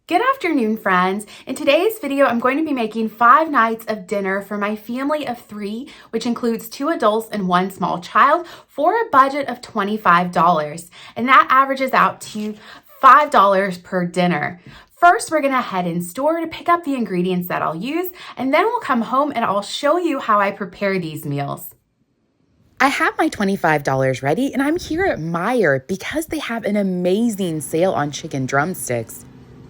Good afternoon, friends. In today's video, I'm going to be making 5 nights of dinner for my family of 3, which includes 2 adults and 1 small child, for a budget of $25. And that averages out to $5 per dinner. First, we're going to head in store to pick up the ingredients that I'll use, and then we'll come home and I'll show you how I prepare these meals. I have my $25 ready, and I'm here at Meijer because they have an amazing sale on chicken drumsticks.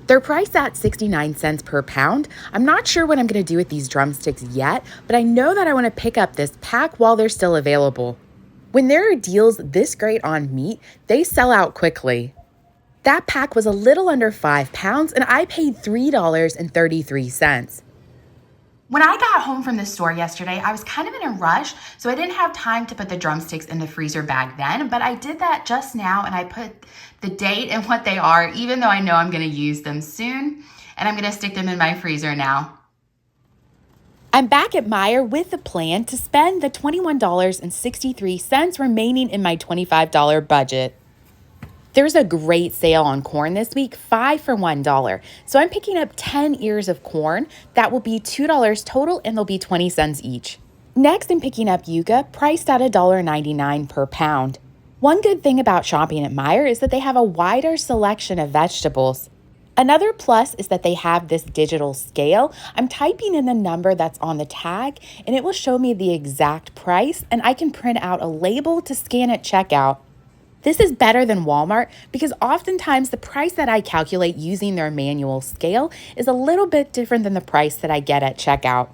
They're priced at 69 cents per pound. I'm not sure what I'm going to do with these drumsticks yet, but I know that I want to pick up this pack while they're still available. When there are deals this great on meat, they sell out quickly. That pack was a little under 5 pounds, and I paid $3.33. When I got home from the store yesterday, I was kind of in a rush, so I didn't have time to put the drumsticks in the freezer bag then, but I did that just now, and I put the date and what they are, even though I know I'm going to use them soon, and I'm going to stick them in my freezer now. I'm back at Meijer with the plan to spend the $21.63 remaining in my $25 budget. There's a great sale on corn this week, 5 for $1. So I'm picking up 10 ears of corn. That will be $2 total, and they'll be 20 cents each. Next, I'm picking up yuca, priced at $1.99 per pound. One good thing about shopping at Meijer is that they have a wider selection of vegetables. Another plus is that they have this digital scale. I'm typing in the number that's on the tag, and it will show me the exact price, and I can print out a label to scan at checkout. This is better than Walmart because oftentimes the price that I calculate using their manual scale is a little bit different than the price that I get at checkout.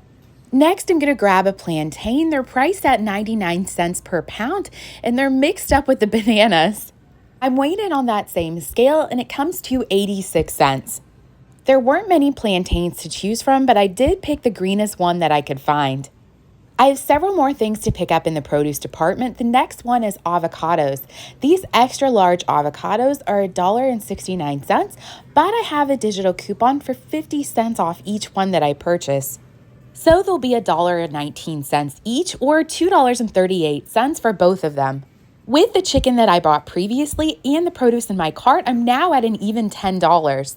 Next, I'm going to grab a plantain. They're priced at 99 cents per pound, and they're mixed up with the bananas. I'm weighing it on that same scale, and it comes to 86 cents. There weren't many plantains to choose from, but I did pick the greenest one that I could find. I have several more things to pick up in the produce department. The next one is avocados. These extra large avocados are $1.69, but I have a digital coupon for 50 cents off each one that I purchase. So they'll be $1.19 each, or $2.38 for both of them. With the chicken that I bought previously and the produce in my cart, I'm now at an even $10.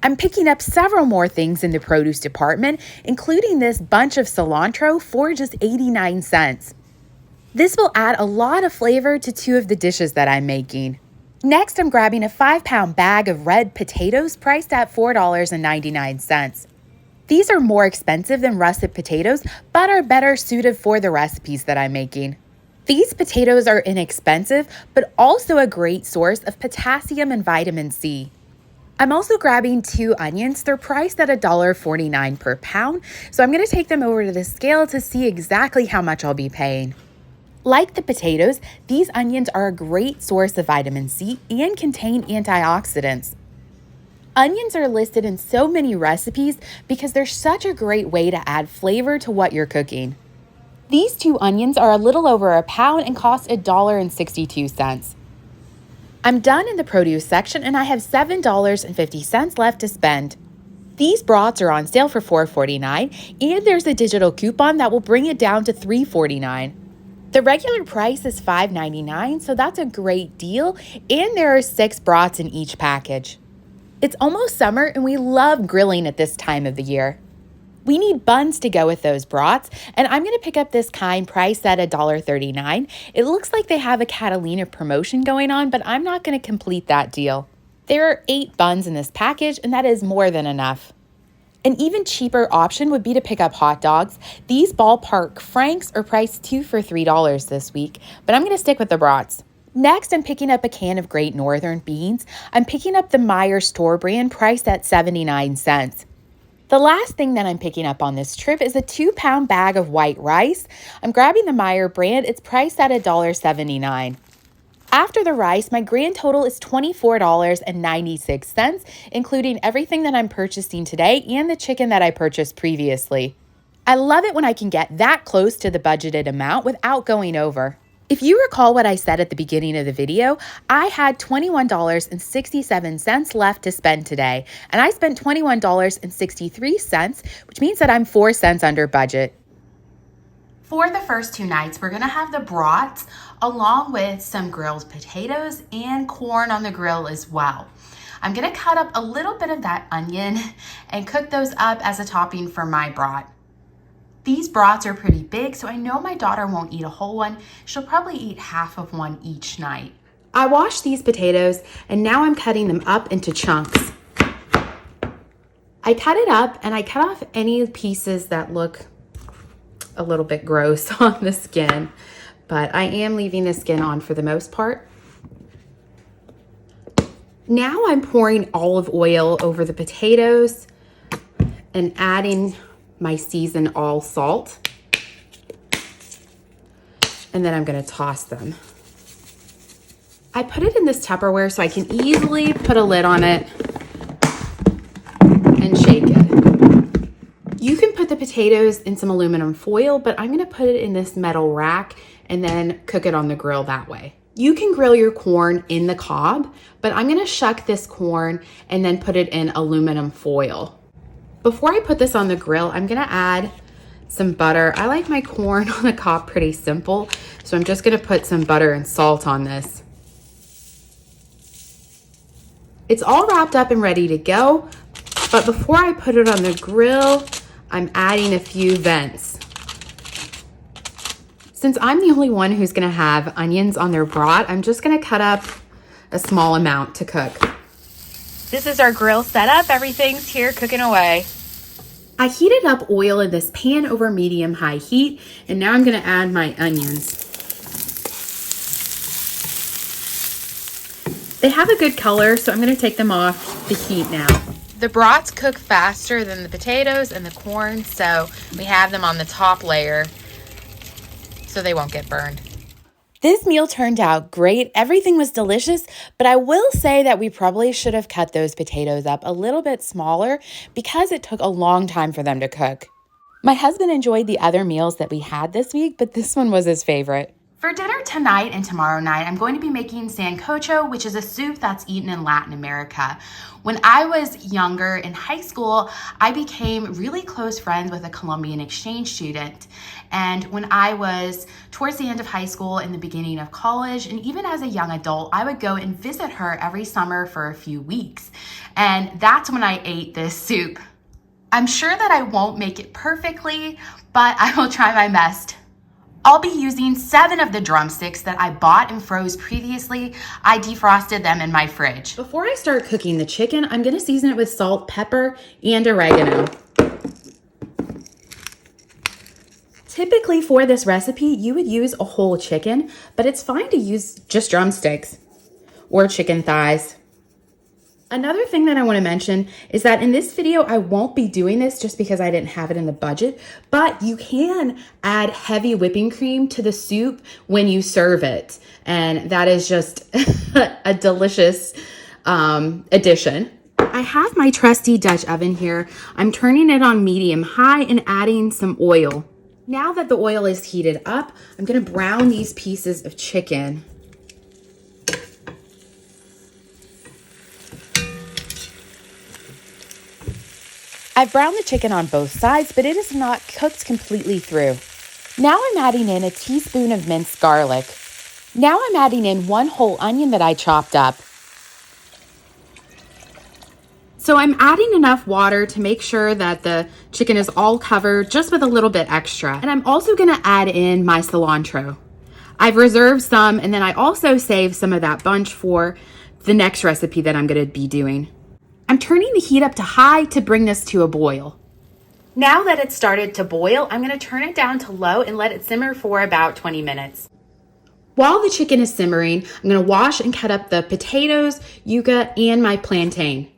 I'm picking up several more things in the produce department, including this bunch of cilantro for just 89 cents. This will add a lot of flavor to 2 of the dishes that I'm making. Next, I'm grabbing a 5-pound bag of red potatoes priced at $4.99. These are more expensive than russet potatoes, but are better suited for the recipes that I'm making. These potatoes are inexpensive, but also a great source of potassium and vitamin C. I'm also grabbing 2 onions. They're priced at $1.49 per pound, so I'm going to take them over to the scale to see exactly how much I'll be paying. Like the potatoes, these onions are a great source of vitamin C and contain antioxidants. Onions are listed in so many recipes because they're such a great way to add flavor to what you're cooking. These 2 onions are a little over a pound and cost $1.62. I'm done in the produce section, and I have $7.50 left to spend. These brats are on sale for $4.49, and there's a digital coupon that will bring it down to $3.49. The regular price is $5.99, so that's a great deal, and there are 6 brats in each package. It's almost summer, and we love grilling at this time of the year. We need buns to go with those brats, and I'm going to pick up this kind priced at $1.39. It looks like they have a Catalina promotion going on, but I'm not going to complete that deal. There are 8 buns in this package, and that is more than enough. An even cheaper option would be to pick up hot dogs. These ballpark franks are priced 2 for $3 this week, but I'm going to stick with the brats. Next, I'm picking up a can of Great Northern beans. I'm picking up the Meijer store brand priced at 79 cents. The last thing that I'm picking up on this trip is a 2-pound bag of white rice. I'm grabbing the Meijer brand. It's priced at $1.79. After the rice, my grand total is $24.96, including everything that I'm purchasing today and the chicken that I purchased previously. I love it when I can get that close to the budgeted amount without going over. If you recall what I said at the beginning of the video, I had $21.67 left to spend today, and I spent $21.63, which means that I'm 4 cents under budget. For the first 2 nights, we're gonna have the brats along with some grilled potatoes and corn on the grill as well. I'm gonna cut up a little bit of that onion and cook those up as a topping for my brat. These brats are pretty big, so I know my daughter won't eat a whole one. She'll probably eat half of one each night. I washed these potatoes and now I'm cutting them up into chunks. I cut it up and I cut off any pieces that look a little bit gross on the skin, but I am leaving the skin on for the most part. Now I'm pouring olive oil over the potatoes and adding my seasoned all salt. And then I'm gonna toss them. I put it in this Tupperware so I can easily put a lid on it and shake it. You can put the potatoes in some aluminum foil, but I'm gonna put it in this metal rack and then cook it on the grill that way. You can grill your corn in the cob, but I'm gonna shuck this corn and then put it in aluminum foil. Before I put this on the grill, I'm gonna add some butter. I like my corn on the cob pretty simple, so I'm just gonna put some butter and salt on this. It's all wrapped up and ready to go, but before I put it on the grill, I'm adding a few vents. Since I'm the only one who's gonna have onions on their brat, I'm just gonna cut up a small amount to cook. This is our grill setup. Everything's here cooking away. I heated up oil in this pan over medium-high heat, and now I'm gonna add my onions. They have a good color, so I'm gonna take them off the heat now. The brats cook faster than the potatoes and the corn, so we have them on the top layer so they won't get burned. This meal turned out great. Everything was delicious, but I will say that we probably should have cut those potatoes up a little bit smaller because it took a long time for them to cook. My husband enjoyed the other meals that we had this week, but this one was his favorite. For dinner tonight and tomorrow night, I'm going to be making Sancocho, which is a soup that's eaten in Latin America. When I was younger in high school, I became really close friends with a Colombian exchange student. And when I was towards the end of high school and the beginning of college, and even as a young adult, I would go and visit her every summer for a few weeks. And that's when I ate this soup. I'm sure that I won't make it perfectly, but I will try my best. I'll be using 7 of the drumsticks that I bought and froze previously. I defrosted them in my fridge. Before I start cooking the chicken, I'm gonna season it with salt, pepper, and oregano. Typically for this recipe, you would use a whole chicken, but it's fine to use just drumsticks or chicken thighs. Another thing that I want to mention is that in this video, I won't be doing this just because I didn't have it in the budget, but you can add heavy whipping cream to the soup when you serve it. And that is just a delicious addition. I have my trusty Dutch oven here. I'm turning it on medium high and adding some oil. Now that the oil is heated up, I'm going to brown these pieces of chicken. I've browned the chicken on both sides, but it is not cooked completely through. Now I'm adding in a teaspoon of minced garlic. Now I'm adding in 1 whole onion that I chopped up. So I'm adding enough water to make sure that the chicken is all covered, just with a little bit extra. And I'm also gonna add in my cilantro. I've reserved some, and then I also saved some of that bunch for the next recipe that I'm gonna be doing. I'm turning the heat up to high to bring this to a boil. Now that it's started to boil, I'm gonna turn it down to low and let it simmer for about 20 minutes. While the chicken is simmering, I'm gonna wash and cut up the potatoes, yuca, and my plantain.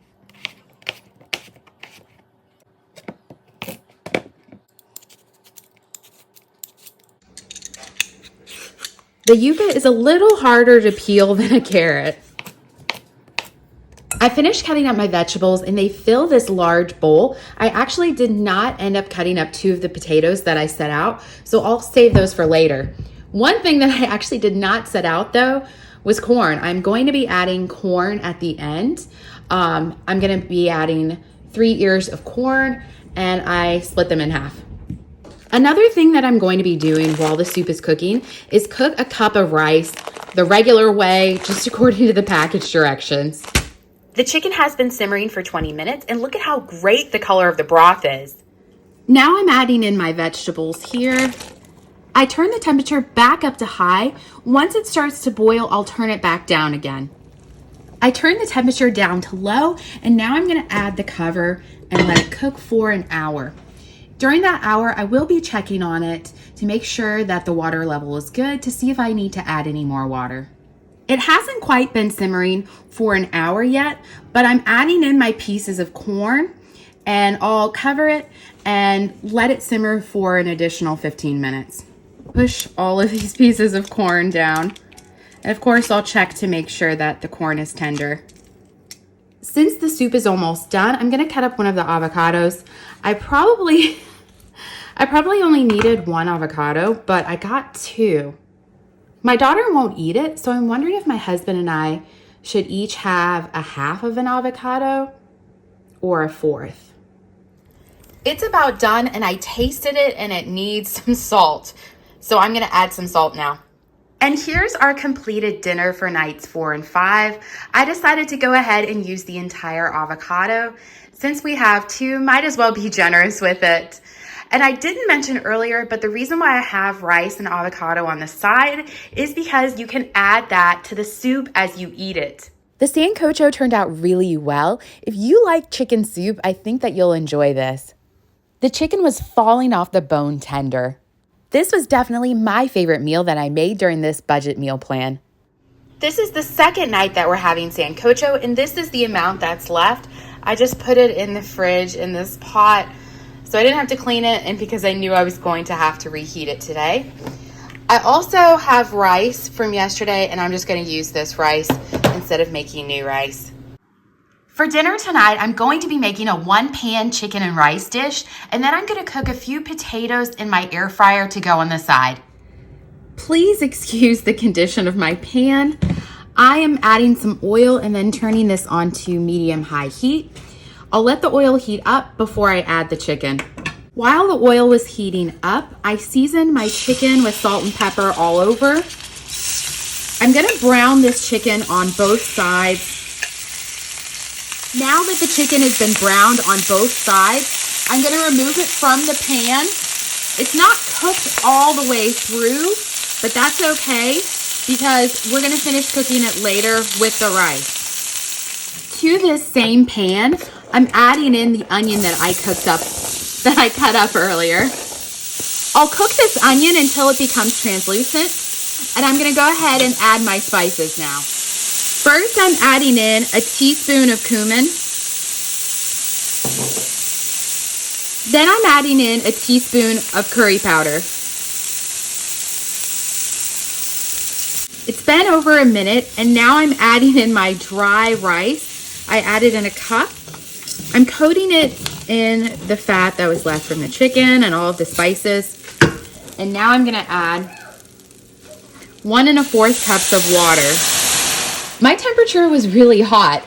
The yuca is a little harder to peel than a carrot. I finished cutting up my vegetables and they fill this large bowl. I actually did not end up cutting up 2 of the potatoes that I set out, so I'll save those for later. One thing that I actually did not set out though was corn. I'm going to be adding corn at the end. I'm going to be adding 3 ears of corn and I split them in half. Another thing that I'm going to be doing while the soup is cooking is cook a cup of rice the regular way, just according to the package directions. The chicken has been simmering for 20 minutes, and look at how great the color of the broth is. Now I'm adding in my vegetables here. I turn the temperature back up to high. Once it starts to boil, I'll turn it back down again. I turn the temperature down to low, and now I'm going to add the cover and let it cook for an hour. During that hour, I will be checking on it to make sure that the water level is good to see if I need to add any more water. It hasn't quite been simmering for an hour yet, but I'm adding in my pieces of corn, and I'll cover it and let it simmer for an additional 15 minutes. Push all of these pieces of corn down. And of course, I'll check to make sure that the corn is tender. Since the soup is almost done, I'm gonna cut up one of the avocados. I probably only needed one avocado, but I got two. My daughter won't eat it, so I'm wondering if my husband and I should each have a half of an avocado or a fourth. It's about done, and I tasted it and it needs some salt. So I'm gonna add some salt now. And here's our completed dinner for nights 4 and 5. I decided to go ahead and use the entire avocado. Since we have two, might as well be generous with it. And I didn't mention earlier, but the reason why I have rice and avocado on the side is because you can add that to the soup as you eat it. The Sancocho turned out really well. If you like chicken soup, I think that you'll enjoy this. The chicken was falling off the bone tender. This was definitely my favorite meal that I made during this budget meal plan. This is the second night that we're having Sancocho, and this is the amount that's left. I just put it in the fridge in this pot, so I didn't have to clean it, and because I knew I was going to have to reheat it today. I also have rice from yesterday, and I'm just going to use this rice instead of making new rice. For dinner tonight, I'm going to be making a 1-pan chicken and rice dish, and then I'm going to cook a few potatoes in my air fryer to go on the side. Please excuse the condition of my pan. I am adding some oil and then turning this on to medium-high heat. I'll let the oil heat up before I add the chicken. While the oil was heating up, I seasoned my chicken with salt and pepper all over. I'm going to brown this chicken on both sides. Now that the chicken has been browned on both sides, I'm going to remove it from the pan. It's not cooked all the way through, but that's okay because we're going to finish cooking it later with the rice. To this same pan, I'm adding in the onion that I cut up earlier. I'll cook this onion until it becomes translucent, and I'm going to go ahead and add my spices now. First, I'm adding in a teaspoon of cumin. Then I'm adding in a teaspoon of curry powder. It's been over a minute, and now I'm adding in my dry rice. I added in a cup. I'm coating it in the fat that was left from the chicken and all of the spices. And now I'm gonna add 1 1/4 cups of water. My temperature was really hot,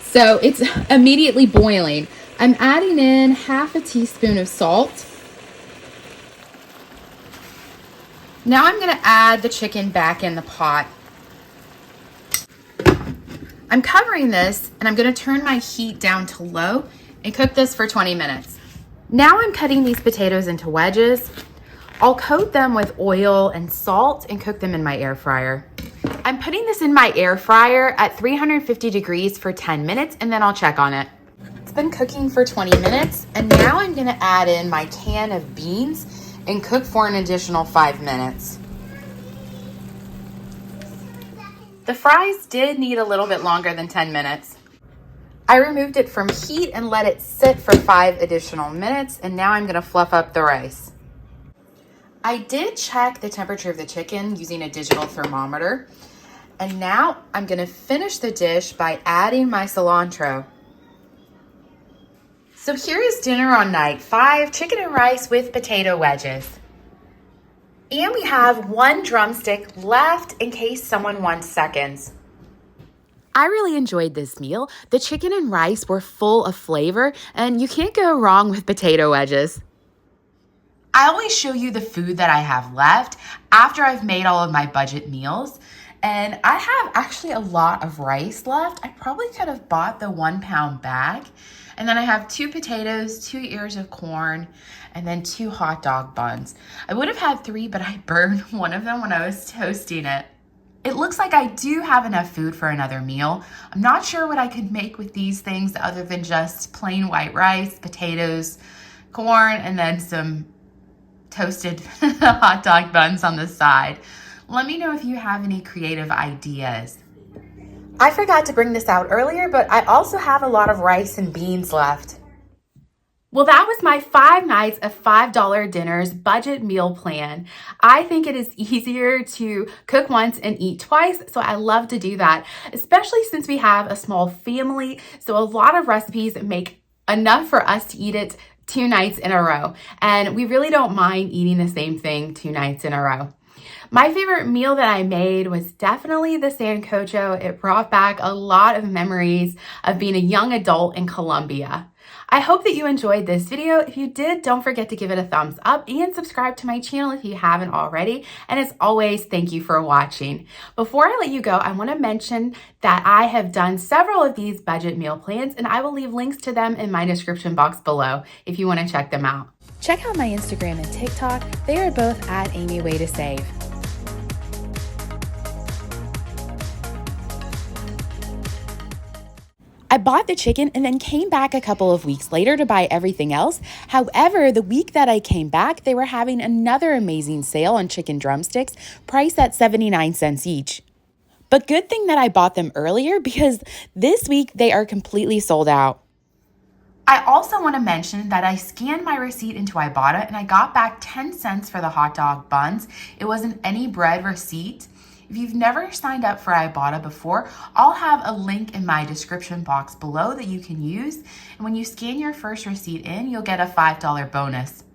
so it's immediately boiling. I'm adding in 1/2 teaspoon of salt. Now I'm going to add the chicken back in the pot. I'm covering this, and I'm going to turn my heat down to low and cook this for 20 minutes. Now I'm cutting these potatoes into wedges. I'll coat them with oil and salt and cook them in my air fryer. I'm putting this in my air fryer at 350 degrees for 10 minutes, and then I'll check on it. It's been cooking for 20 minutes, and now I'm gonna add in my can of beans and cook for an additional 5 minutes. The fries did need a little bit longer than 10 minutes. I removed it from heat and let it sit for 5 additional minutes, and now I'm gonna fluff up the rice. I did check the temperature of the chicken using a digital thermometer. And now I'm going to finish the dish by adding my cilantro. So here is dinner on night 5, chicken and rice with potato wedges. And we have 1 drumstick left in case someone wants seconds. I really enjoyed this meal. The chicken and rice were full of flavor, and you can't go wrong with potato wedges. I always show you the food that I have left after I've made all of my budget meals. And I have actually a lot of rice left. I probably could have bought the 1 pound bag. And then I have 2 potatoes, 2 ears of corn, and then 2 hot dog buns. I would have had 3, but I burned one of them when I was toasting it. It looks like I do have enough food for another meal. I'm not sure what I could make with these things other than just plain white rice, potatoes, corn, and then some toasted hot dog buns on the side. Let me know if you have any creative ideas. I forgot to bring this out earlier, but I also have a lot of rice and beans left. Well, that was my 5 nights of $5 dinners budget meal plan. I think it is easier to cook once and eat twice, so I love to do that, especially since we have a small family. So a lot of recipes make enough for us to eat it 2 nights in a row, and we really don't mind eating the same thing 2 nights in a row. My favorite meal that I made was definitely the Sancocho. It brought back a lot of memories of being a young adult in Colombia. I hope that you enjoyed this video. If you did, don't forget to give it a thumbs up and subscribe to my channel if you haven't already. And as always, thank you for watching. Before I let you go, I want to mention that I have done several of these budget meal plans, and I will leave links to them in my description box below if you want to check them out. Check out my Instagram and TikTok. They are both at Amy Way to Save. I bought the chicken and then came back a couple of weeks later to buy everything else. However, the week that I came back, they were having another amazing sale on chicken drumsticks, priced at 79 cents each. But good thing that I bought them earlier because this week they are completely sold out. I also want to mention that I scanned my receipt into Ibotta and I got back 10 cents for the hot dog buns. It wasn't any bread receipt. If you've never signed up for Ibotta before, I'll have a link in my description box below that you can use. And when you scan your first receipt in, you'll get a $5 bonus.